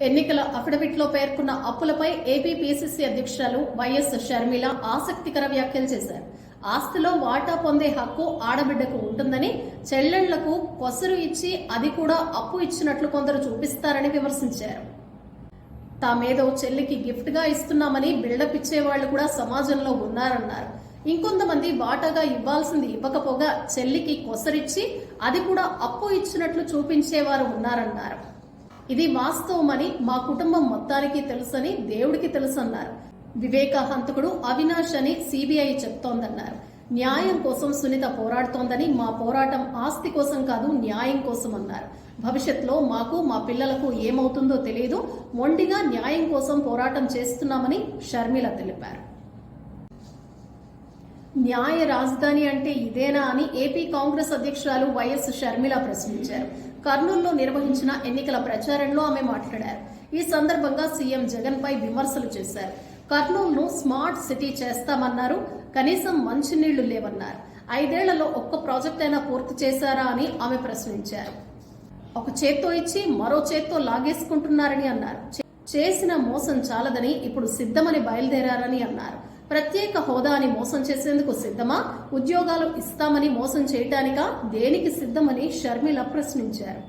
ఎన్నికల అఫిడవిట్లో పేర్కొన్న అప్పులపై ఏపీ పీసీసీ అధ్యక్షురాలు వైఎస్ షర్మిల ఆసక్తికర వ్యాఖ్యలు చేశారు. ఆస్తిలో వాటా పొందే హక్కు ఆడబిడ్డకు ఉంటుందని, చెల్లెళ్లకు కొసరు ఇచ్చి అది కూడా అప్పు ఇచ్చినట్లు కొందరు చూపిస్తారని విమర్శించారు. తామేదో చెల్లికి గిఫ్ట్ గా ఇస్తున్నామని బిల్డప్ ఇచ్చేవాళ్లు కూడా సమాజంలో ఉన్నారన్నారు. ఇంకొంతమంది వాటాగా ఇవ్వాల్సింది ఇవ్వకపోగా చెల్లికి కొసరిచ్చి అది కూడా అప్పు ఇచ్చినట్లు చూపించేవారు ఉన్నారన్నారు. ఇది వాస్తవమని మా కుటుంబం మొత్తానికి తెలుసని దేవుడికి తెలుసన్నారు. వివేక హంతకుడు అవినాష్ అని సిబిఐ చెప్తోందన్నారు. న్యాయం కోసం సునీత పోరాడుతోందని, మా పోరాటం ఆస్తి కోసం కాదు న్యాయం కోసం అన్నారు. భవిష్యత్తులో మాకు మా పిల్లలకు ఏమవుతుందో తెలియదు, మొండిగా న్యాయం కోసం పోరాటం చేస్తున్నామని షర్మిల తెలిపారు. న్యాయ రాజధాని అంటే ఇదేనా అని ఏపీ కాంగ్రెస్ అధ్యక్షురాలు వైఎస్ షర్మిల ప్రశ్నించారు. కర్నూలులో నిర్వహించిన ఎన్నికల ప్రచారంలో ఆమె మాట్లాడారు. ఈ సందర్భంగా సీఎం జగన్ పై విమర్శలు చేశారు. కర్నూలును స్మార్ట్ సిటీ చేస్తామన్నారు. కనీసం మంచినీళ్లు లేవన్నారు. 5 ఏళ్లలో ఒక్క ప్రాజెక్ట్ అయినా పూర్తి చేశారా అని ఆమె ప్రశ్నించారు. ఒక చేత్తో ఇచ్చి మరో చేత్తో లాగేసుకుంటున్నారని అన్నారు. చేసిన మోసం చాలదని ఇప్పుడు సిద్ధమని బయలుదేరారని అన్నారు. ప్రత్యేక హోదా అని మోసం చేసేందుకు సిద్ధమా? ఉద్యోగాలు ఇస్తామని మోసం చేయటానికా? దేనికి సిద్ధమని షర్మిల ప్రశ్నించారు.